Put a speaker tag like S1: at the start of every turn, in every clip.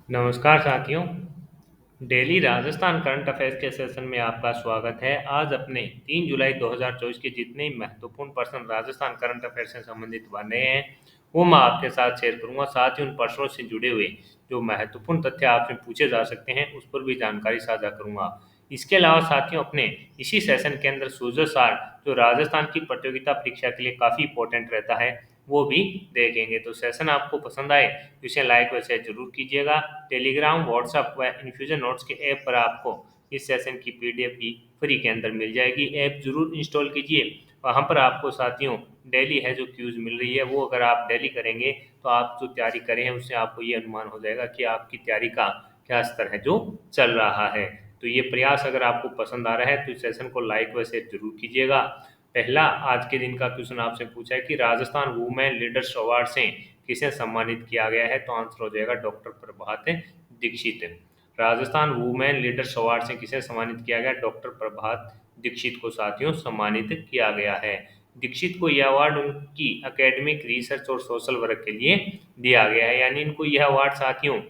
S1: नमस्कार साथियों। Daily Rajasthan current affairs के सेशन में आपका स्वागत है। आज अपने 3 जुलाई 2024 के जितने ही महत्वपूर्ण प्रश्न राजस्थान करंट अफेयर से संबंधित बने हैं वो मैं आपके साथ शेयर करूंगा। साथ ही उन प्रश्नों से जुड़े हुए जो महत्वपूर्ण तथ्य आपसे पूछे जा सकते हैं उस पर भी जानकारी साझा करूंगा। इसके अलावा साथियों अपने इसी सेशन के अंदर सूझो सार जो राजस्थान की प्रतियोगिता परीक्षा के लिए काफ़ी इंपॉर्टेंट रहता है वो भी देखेंगे। तो सेशन आपको पसंद आए तो इसे लाइक व शेयर जरूर कीजिएगा। टेलीग्राम, व्हाट्सएप व इन्फ्यूजन नोट्स के ऐप पर आपको इस सेशन की पीडीएफ भी फ्री के अंदर मिल जाएगी। ऐप जरूर इंस्टॉल कीजिए। वहाँ पर आपको साथियों डेली है जो क्यूज मिल रही है वो अगर आप डेली करेंगे तो आप जो तैयारी करें हैं उससे आपको ये अनुमान हो जाएगा कि आपकी तैयारी का क्या स्तर है जो चल रहा है। तो ये प्रयास अगर आपको पसंद आ रहा है तो इस सेशन को लाइक व शेयर जरूर कीजिएगा। पहला आज के दिन का क्वेश्चन आपसे पूछा है कि राजस्थान वुमेन लीडर्स अवार्ड से किसे सम्मानित किया गया है। तो आंसर हो जाएगा doctor Prabhat Dikshit. Rajasthan women leaders award से किसे सम्मानित किया गया? डॉक्टर प्रभात दीक्षित को साथियों सम्मानित किया गया है। दीक्षित को यह अवार्ड उनकी एकेडमिक रिसर्च और सोशल वर्क के लिए दिया गया है, यानी इनको यह अवार्ड साथियों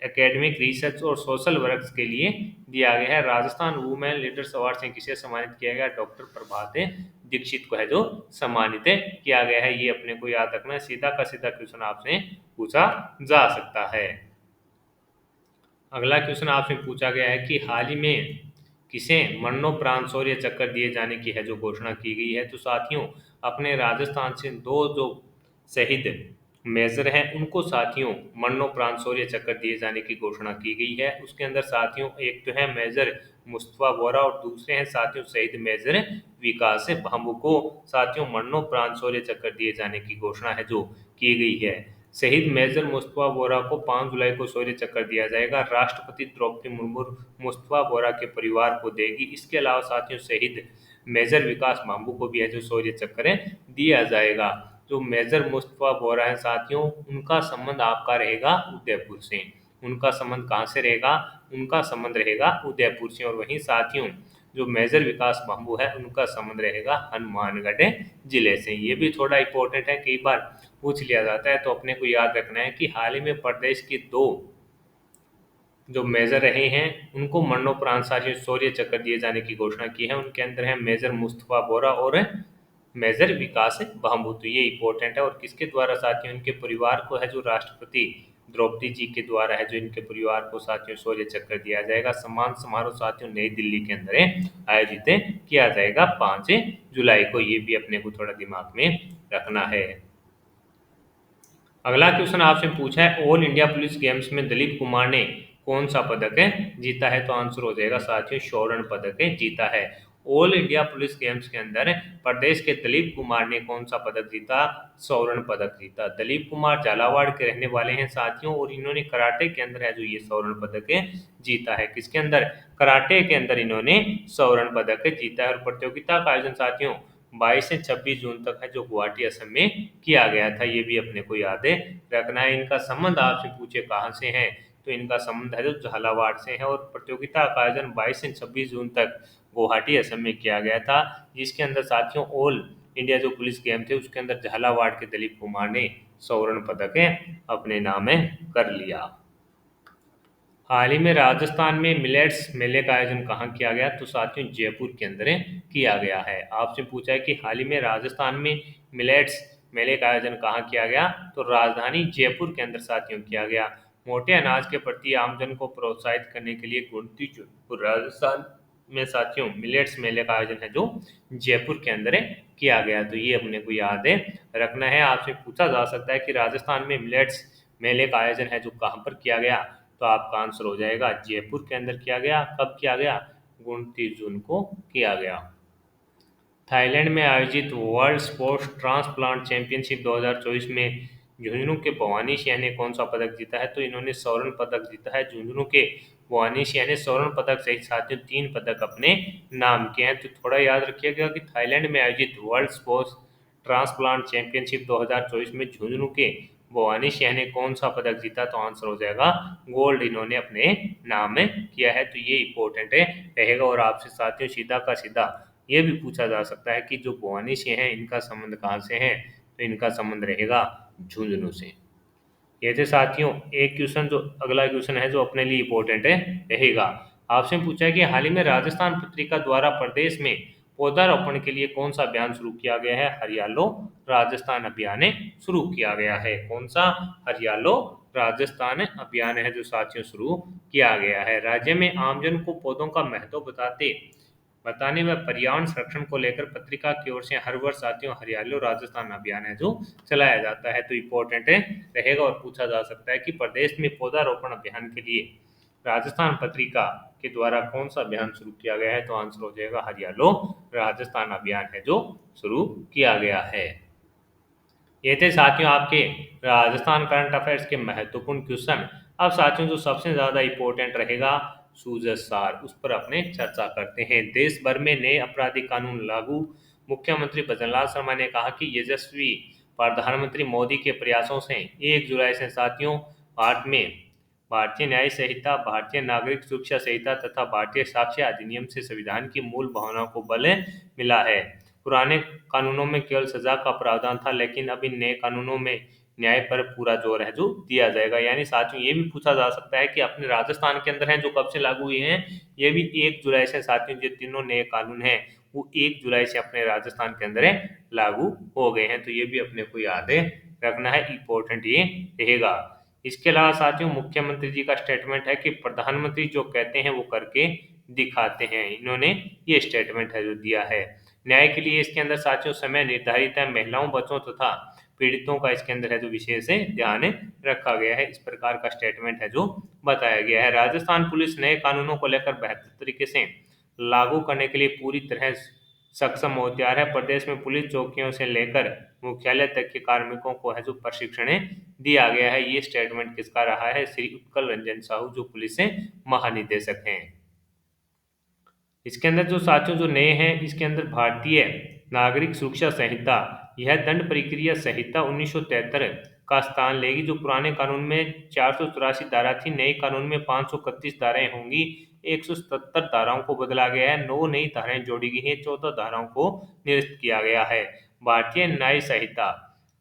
S1: एकेडमिक रिसर्च और सोशल वर्क के लिए दिया गया है। राजस्थान वुमेन लीडर्स अवार्ड से किसे सम्मानित किया गया? डॉक्टर प्रभात दीक्षित को है जो सम्मानित किया गया है। ये अपने को याद रखना है, सीधा का सीधा क्वेश्चन आपसे पूछा जा सकता है। अगला क्वेश्चन आपसे पूछा गया है कि हाल ही में किसे मरणोपरांत शौर्य चक्र दिए जाने की है जो घोषणा की गई है। तो साथियों अपने राजस्थान से दो जो शहीद मेजर हैं उनको साथियों मरणोपरांत शौर्य चक्र दिए जाने की घोषणा की गई है। उसके अंदर साथियों एक तो है मेजर मुस्तफा बोरा और दूसरे हैं साथियों शहीद मेजर विकास भांबू को साथियों मरणोपरांत शौर्य चक्र दिए जाने की घोषणा है जो की गई है। शहीद मेजर मुस्तफा बोरा को 5 जुलाई को शौर्य चक्र दिया जाएगा। राष्ट्रपति द्रौपदी मुर्मू मुस्तफा बोरा के परिवार को देगी। इसके अलावा साथियों शहीद मेजर विकास मांबू को भी है जो शौर्य चक्र दिया जाएगा। जो मेजर मुस्तफा बोरा है साथियों उनका संबंध आपका रहेगा उदयपुर से। उनका संबंध कहाँ से रहेगा? उनका संबंध रहेगा उदयपुर से। और वहीं साथियों जो मेजर विकास बाबू है उनका संबंध रहेगा हनुमानगढ़ जिले से। ये भी थोड़ा इंपॉर्टेंट है, कई बार पूछ लिया जाता है। तो अपने को याद रखना है कि हाल ही में प्रदेश के दो जो मेजर रहे हैं उनको मरणोपरांत शौर्य चक्र दिए जाने की घोषणा की है। उनके अंदर है मेजर मुस्तफा बोरा और मेजर विकास बाबू। तो ये इंपॉर्टेंट है। और किसके द्वारा साथियों? इनके परिवार को है जो राष्ट्रपति द्रौपदी जी के द्वारा है जो इनके परिवार को साथियों शौर्य चक्र दिया जाएगा। सम्मान समारोह साथियों नई दिल्ली के अंदर आयोजित किया जाएगा 5 जुलाई को। ये भी अपने को थोड़ा दिमाग में रखना है। अगला क्वेश्चन आपसे पूछा है ऑल इंडिया पुलिस गेम्स में दलीप कुमार ने कौन सा पदक जीता है। तो आंसर हो जाएगा साथियों स्वर्ण पदक जीता है। ऑल इंडिया पुलिस गेम्स के अंदर प्रदेश के दलीप कुमार ने कौन सा पदक जीता? स्वर्ण पदक जीता। दलीप कुमार झालावाड़ के रहने वाले हैं साथियों और इन्होंने कराटे के अंदर है जो ये स्वर्ण पदक जीता है। किसके अंदर? कराटे के अंदर इन्होंने स्वर्ण पदक जीता है। और प्रतियोगिता का आयोजन साथियों 22 से 26 जून तक है जो गुवाहाटी असम में किया गया था। ये भी अपने को याद रखना है। इनका संबंध आपसे पूछे कहाँ से है तो इनका संबंध है जो झालावाड़ से है। और प्रतियोगिता का आयोजन 22 से 26 जून तक गुवाहाटी असम में किया गया था, जिसके अंदर साथियों ऑल इंडिया जो पुलिस गेम थे उसके अंदर झालावाड़ के दलीप कुमार ने स्वर्ण पदक अपने नाम कर लिया। हाल ही में राजस्थान में मिलेट्स मेले का आयोजन कहाँ किया गया? तो साथियों जयपुर के अंदर किया गया है। आपसे पूछा है कि हाल ही में राजस्थान में मिलेट्स मेले का आयोजन कहाँ किया गया? तो राजधानी जयपुर के अंदर साथियों किया गया। मोटे अनाज के प्रति आमजन को प्रोत्साहित करने के लिए 29 जून को राजस्थान में साथियों मिलेट्स मेले का आयोजन है जो जयपुर के अंदर किया गया। तो ये अपने को याद रखना है। आपसे पूछा जा सकता है कि राजस्थान में मिलेट्स मेले का आयोजन है जो कहाँ पर किया गया? तो आपका आंसर हो जाएगा जयपुर के अंदर किया गया। कब किया गया? 29 जून को किया गया। थाईलैंड में आयोजित वर्ल्ड स्पोर्ट्स ट्रांसप्लांट चैंपियनशिप 2024 में झुंझुनू के भवानी सिंह ने कौन सा पदक जीता है? तो इन्होंने स्वर्ण पदक जीता है। झुंझुनू के भवानी सिंह ने स्वर्ण पदक सहित साथियों 3 पदक अपने नाम किए हैं। तो थोड़ा याद रखिएगा कि थाईलैंड में आयोजित वर्ल्ड स्पोर्ट्स ट्रांसप्लांट चैंपियनशिप 2024 में झुंझुनू के भवानी सिंह ने कौन सा पदक जीता? तो आंसर हो जाएगा गोल्ड इन्होंने अपने नाम में किया है। तो ये इंपॉर्टेंट रहेगा। और आपसे साथियों सीधा का सीधा ये भी पूछा जा सकता है कि जो भवानी सिंह है इनका संबंध कहाँ से है? तो इनका संबंध रहेगा झुंझुनू से। ये थे साथियों एक क्वेश्चन। जो अगला क्वेश्चन है जो अपने लिए इम्पोर्टेंट है रहेगा। आपसे पूछा है कि हाल ही में राजस्थान पत्रिका द्वारा प्रदेश में पौधारोपण के लिए कौन सा अभियान शुरू किया गया है? हरियालो राजस्थान अभियान शुरू किया गया है। कौन सा? हरियालो राजस्थान अभियान है जो साथियों शुरू किया गया है। राज्य में आमजन को पौधों का महत्व बताने व पर्यावरण संरक्षण को लेकर पत्रिका की ओर से हर वर्ष साथियों हरियाली और राजस्थान अभियान है जो चलाया जाता है। तो इम्पोर्टेंट है रहेगा और पूछा जा सकता है कि प्रदेश में पौधारोपण अभियान के लिए राजस्थान पत्रिका के द्वारा कौन सा अभियान शुरू किया गया है? तो आंसर हो जाएगा हरियालो राजस्थान अभियान है जो शुरू किया गया है। ये थे साथियों आपके राजस्थान करंट अफेयर्स के महत्वपूर्ण क्वेश्चन। अब साथियों जो सबसे ज्यादा इम्पोर्टेंट रहेगा सूजस सार, उस पर अपने चर्चा करते हैं। देश भर में नए आपराधिक कानून लागू। मुख्यमंत्री भजनलाल शर्मा ने कहा कि यशस्वी प्रधानमंत्री मोदी के प्रयासों से 1 जुलाई से साथियों भारत में भारतीय न्याय संहिता, भारतीय नागरिक सुरक्षा संहिता तथा भारतीय साक्ष्य अधिनियम से संविधान की मूल भावनाओं को बल मिला है। पुराने कानूनों में केवल सजा का प्रावधान था, लेकिन अब इन नए कानूनों में न्याय पर पूरा जोर है जो दिया जाएगा। यानी साथियों ये भी पूछा जा सकता है कि अपने राजस्थान के अंदर हैं जो कब से लागू हुए हैं? ये भी 1 जुलाई से साथियों जो तीनों नए कानून हैं वो 1 जुलाई से अपने राजस्थान के अंदर लागू हो गए हैं। तो ये भी अपने को याद रखना है, इम्पोर्टेंट ये रहेगा। इसके अलावा साथियों मुख्यमंत्री जी का स्टेटमेंट है कि प्रधानमंत्री जो कहते हैं वो करके दिखाते हैं। इन्होंने ये स्टेटमेंट है जो दिया है। न्याय के लिए इसके अंदर साथियों समय निर्धारित है। महिलाओं, बच्चों तथा पीड़ितों का इसके अंदर है जो विशेष ध्यान रखा गया है। इस प्रकार का स्टेटमेंट है जो बताया गया है। राजस्थान पुलिस नए कानूनों को लेकर बेहतर तरीके से लागू करने के लिए पूरी तरह सक्षम और तैयार है। प्रदेश में पुलिस चौकियों से लेकर मुख्यालय तक के कार्मिकों को है जो प्रशिक्षण दिया गया है। ये स्टेटमेंट किसका रहा है? श्री उत्कल रंजन साहू जो पुलिस महानिदेशक हैं। इसके अंदर जो साथियों जो नए हैं इसके अंदर भारतीय नागरिक सुरक्षा संहिता, यह दंड प्रक्रिया संहिता 1973 का स्थान लेगी। जो पुराने कानून में 484 धारा थी, नए कानून में 531 धाराएं होंगी। 177 धाराओं को बदला गया है, 9 नई धाराएं जोड़ी गई हैं, 14 धाराओं को निरस्त किया गया है। भारतीय न्याय संहिता,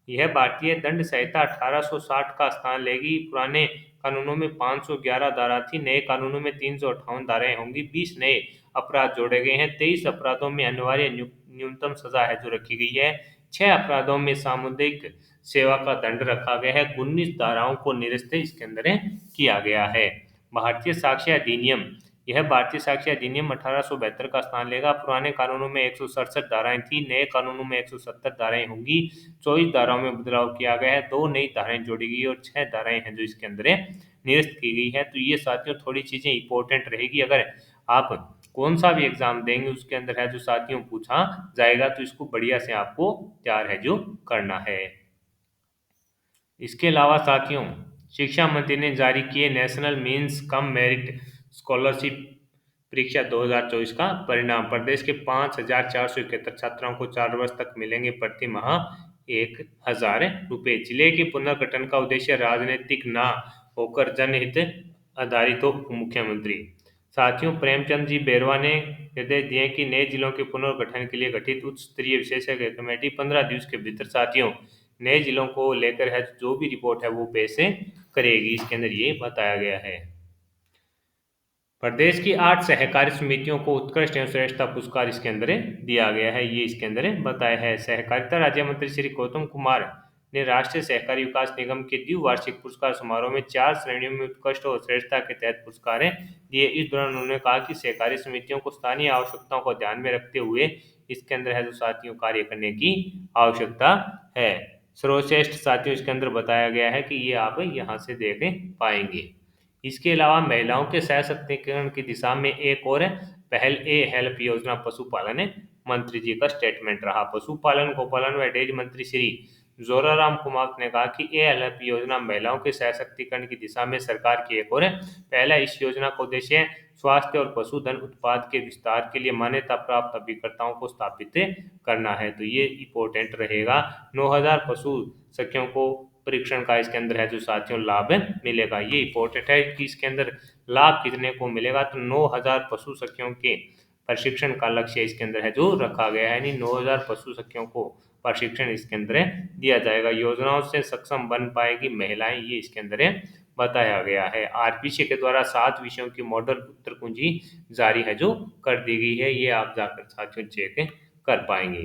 S1: यह भारतीय दंड संहिता 1860 का स्थान लेगी। पुराने कानूनों में 511 धारा थी, नए कानूनों में 358 धाराएं होंगी। 20 नए अपराध जोड़े गए हैं। 23 अपराधों में अनिवार्य न्यूनतम सजा है जो रखी गई है। 6 अपराधों में सामुदायिक सेवा का दंड रखा गया है। 19 धाराओं को निरस्त इसके अंदर किया गया है। भारतीय साक्ष्य अधिनियम, यह भारतीय साक्ष्य अधिनियम 1872 का स्थान लेगा। पुराने कानूनों में 167 धाराएं थी, नए कानूनों में 170 धाराएं होंगी। 24 धाराओं में बदलाव किया गया है, 2 नई धाराएं जोड़ी गई और 6 धाराएं हैं जो इसके अंदर निरस्त की गई है। तो ये साथियों थोड़ी चीजें इंपॉर्टेंट रहेगी। अगर आप कौन सा भी एग्जाम देंगे उसके अंदर है जो साथियों पूछा जाएगा, तो इसको बढ़िया से आपको तैयार है जो करना है। इसके अलावा साथियों शिक्षा मंत्री ने जारी किए national means cum merit scholarship परीक्षा 2024 का परिणाम। प्रदेश के 5,471 छात्राओं को 4 वर्ष तक मिलेंगे प्रति माह 1,000 रुपए। जिले के पुनर्गठन का उद्देश्य राजनीतिक न होकर जनहित आधारित हो। मुख्यमंत्री साथियों प्रेमचंद जी बैरवा ने निर्देश दिए कि नए जिलों के पुनर्गठन के लिए गठित उच्च स्तरीय विशेषज्ञ कमेटी 15 दिवस के भीतर साथियों नए जिलों को लेकर है जो भी रिपोर्ट है वो पेश करेगी। इसके अंदर ये बताया गया है। प्रदेश की 8 सहकारी समितियों को उत्कृष्ट एवं श्रेष्ठता पुरस्कार इसके अंदर दिया गया है। ये इसके अंदर बताया है। सहकारिता राज्य मंत्री श्री गौतम कुमार ने राष्ट्रीय सहकारी विकास निगम के द्विवार्षिक पुरस्कार समारोह में 4 श्रेणियों में उत्कृष्ट और श्रेष्ठता के तहत पुरस्कार दिए। इस दौरान उन्होंने कहा कि सहकारी समितियों को स्थानीय आवश्यकताओं को ध्यान में रखते हुए इसके अंदर है जो साथियों कार्य करने की आवश्यकता है। सर्वश्रेष्ठ साथियों इसके अंदर बताया गया है कि ये आप यहाँ से देख पाएंगे। इसके अलावा महिलाओं के सशक्तिकरण की दिशा में एक और पहल ए हेल्प योजना पशुपालन मंत्री जी का स्टेटमेंट रहा। पशुपालन गोपालन व डेयरी मंत्री श्री जोराराम कुमार ने कहा कि ए हेल्प योजना महिलाओं के सशक्तिकरण की दिशा में सरकार की एक और पहला। इस योजना का उद्देश्य स्वास्थ्य और पशुधन उत्पाद के विस्तार के लिए मान्यता प्राप्त अभिकर्ताओं को स्थापित करना है। तो ये इंपॉर्टेंट रहेगा। 9,000 पशु सखियों को परीक्षण का इसके अंदर है जो साथियों लाभ मिलेगा। ये इंपॉर्टेंट है कि इसके अंदर लाभ कितने को मिलेगा, तो 9,000 पशु सखियों के प्रशिक्षण का लक्ष्य इसके अंदर है जो रखा गया है। यानी 9,000 पशु सखियों को प्रशिक्षण इसके अंदर दिया जाएगा। योजनाओं से सक्षम बन पाएगी महिलाएं, ये इसके अंदर बताया गया है। आरपीसी के द्वारा 7 विषयों की मॉडल उत्तर कुंजी जारी है जो कर दी गई है, ये आप जाकर साथियों चेक कर पाएंगे।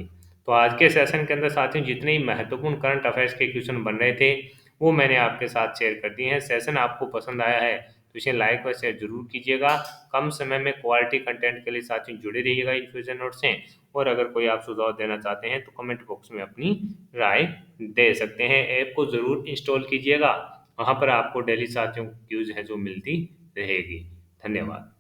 S1: तो आज के सेशन के अंदर साथियों जितने ही महत्वपूर्ण करंट अफेयर्स के क्वेश्चन बन रहे थे वो मैंने आपके साथ शेयर कर दिए हैं। सेशन आपको पसंद आया है तो इसे लाइक व शेयर जरूर कीजिएगा। कम समय में क्वालिटी कंटेंट के लिए साथियों जुड़े रहिएगा इन्फ्यूजन नोट से। और अगर कोई आप सुझाव देना चाहते हैं तो कमेंट बॉक्स में अपनी राय दे सकते हैं। ऐप को जरूर इंस्टॉल कीजिएगा, वहां पर आपको डेली साथियों क्यूज है जो मिलती रहेगी। धन्यवाद।